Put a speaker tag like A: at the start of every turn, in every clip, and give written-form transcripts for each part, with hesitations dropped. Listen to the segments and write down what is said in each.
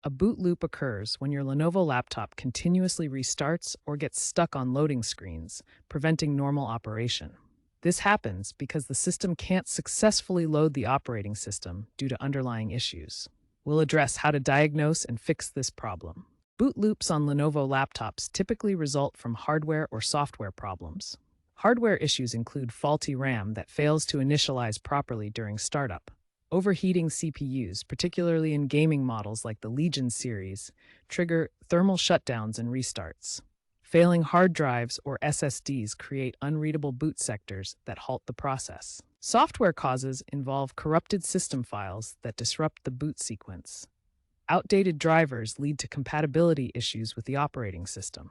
A: A boot loop occurs when your Lenovo laptop continuously restarts or gets stuck on loading screens, preventing normal operation. This happens because the system can't successfully load the operating system due to underlying issues. We'll address how to diagnose and fix this problem. Boot loops on Lenovo laptops typically result from hardware or software problems. Hardware issues include faulty RAM that fails to initialize properly during startup, overheating CPUs, particularly in gaming models like the Legion series, trigger thermal shutdowns and restarts. Failing hard drives or SSDs create unreadable boot sectors that halt the process. Software causes involve corrupted system files that disrupt the boot sequence. Outdated drivers lead to compatibility issues with the operating system.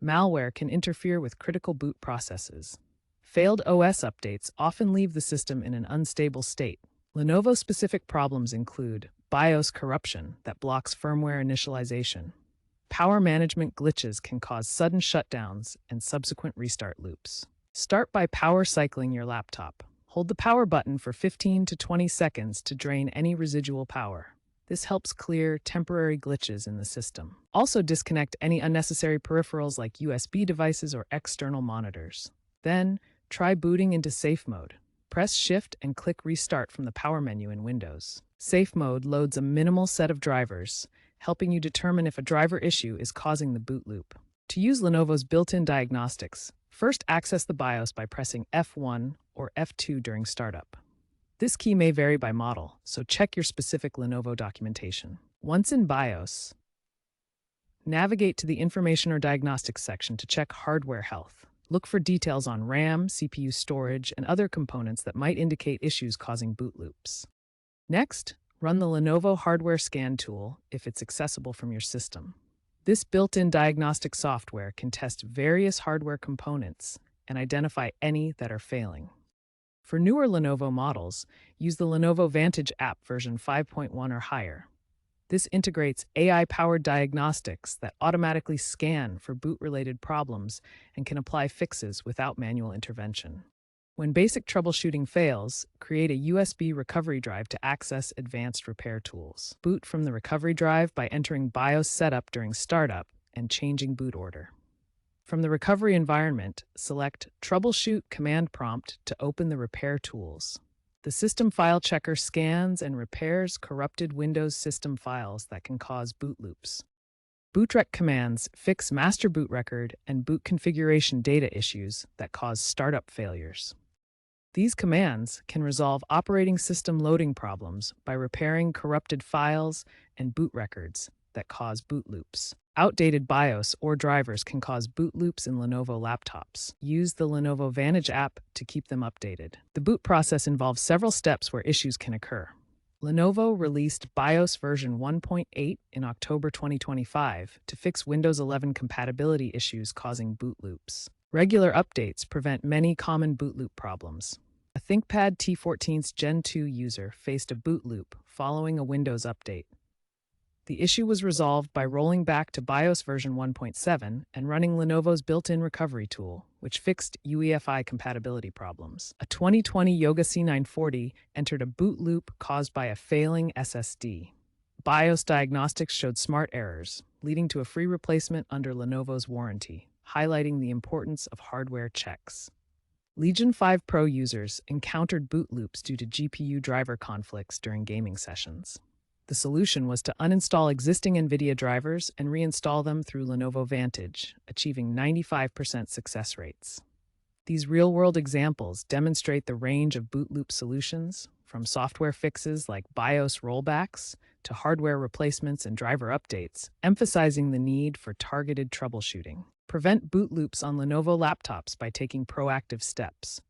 A: Malware can interfere with critical boot processes. Failed OS updates often leave the system in an unstable state. Lenovo-specific problems include BIOS corruption that blocks firmware initialization. Power management glitches can cause sudden shutdowns and subsequent restart loops. Start by power cycling your laptop. Hold the power button for 15 to 20 seconds to drain any residual power. This helps clear temporary glitches in the system. Also disconnect any unnecessary peripherals like USB devices or external monitors. Then, try booting into safe mode. Press Shift and click Restart from the power menu in Windows. Safe mode loads a minimal set of drivers, helping you determine if a driver issue is causing the boot loop. To use Lenovo's built-in diagnostics, first access the BIOS by pressing F1 or F2 during startup. This key may vary by model, so check your specific Lenovo documentation. Once in BIOS, navigate to the Information or Diagnostics section to check hardware health. Look for details on RAM, CPU storage, and other components that might indicate issues causing boot loops. Next, run the Lenovo Hardware Scan tool if it's accessible from your system. This built-in diagnostic software can test various hardware components and identify any that are failing. For newer Lenovo models, use the Lenovo Vantage app version 5.1 or higher. This integrates AI-powered diagnostics that automatically scan for boot-related problems and can apply fixes without manual intervention. When basic troubleshooting fails, create a USB recovery drive to access advanced repair tools. Boot from the recovery drive by entering BIOS setup during startup and changing boot order. From the recovery environment, select Troubleshoot Command Prompt to open the repair tools. The System File Checker scans and repairs corrupted Windows system files that can cause boot loops. Bootrec commands fix master boot record and boot configuration data issues that cause startup failures. These commands can resolve operating system loading problems by repairing corrupted files and boot records that cause boot loops. Outdated BIOS or drivers can cause boot loops in Lenovo laptops. Use the Lenovo Vantage app to keep them updated. The boot process involves several steps where issues can occur. Lenovo released BIOS version 1.8 in October 2025 to fix Windows 11 compatibility issues causing boot loops. Regular updates prevent many common boot loop problems. A ThinkPad T14's Gen 2 user faced a boot loop following a Windows update. The issue was resolved by rolling back to BIOS version 1.7 and running Lenovo's built-in recovery tool, which fixed UEFI compatibility problems. A 2020 Yoga C940 entered a boot loop caused by a failing SSD. BIOS diagnostics showed smart errors, leading to a free replacement under Lenovo's warranty, highlighting the importance of hardware checks. Legion 5 Pro users encountered boot loops due to GPU driver conflicts during gaming sessions. The solution was to uninstall existing NVIDIA drivers and reinstall them through Lenovo Vantage, achieving 95% success rates. These real-world examples demonstrate the range of boot loop solutions, from software fixes like BIOS rollbacks to hardware replacements and driver updates, emphasizing the need for targeted troubleshooting. Prevent boot loops on Lenovo laptops by taking proactive steps.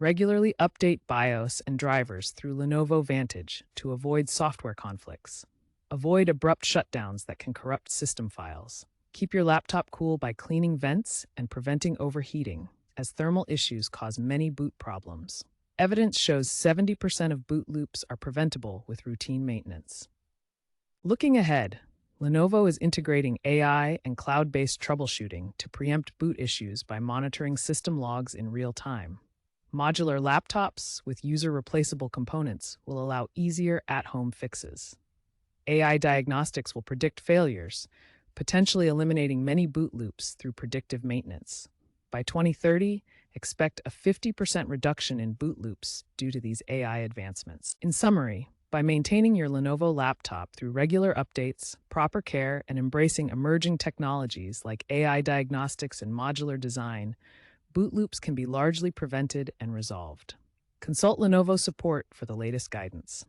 A: Regularly update BIOS and drivers through Lenovo Vantage to avoid software conflicts. Avoid abrupt shutdowns that can corrupt system files. Keep your laptop cool by cleaning vents and preventing overheating, as thermal issues cause many boot problems. Evidence shows 70% of boot loops are preventable with routine maintenance. Looking ahead, Lenovo is integrating AI and cloud-based troubleshooting to preempt boot issues by monitoring system logs in real time. Modular laptops with user-replaceable components will allow easier at-home fixes. AI diagnostics will predict failures, potentially eliminating many boot loops through predictive maintenance. By 2030, expect a 50% reduction in boot loops due to these AI advancements. In summary, by maintaining your Lenovo laptop through regular updates, proper care, and embracing emerging technologies like AI diagnostics and modular design, boot loops can be largely prevented and resolved. Consult Lenovo support for the latest guidance.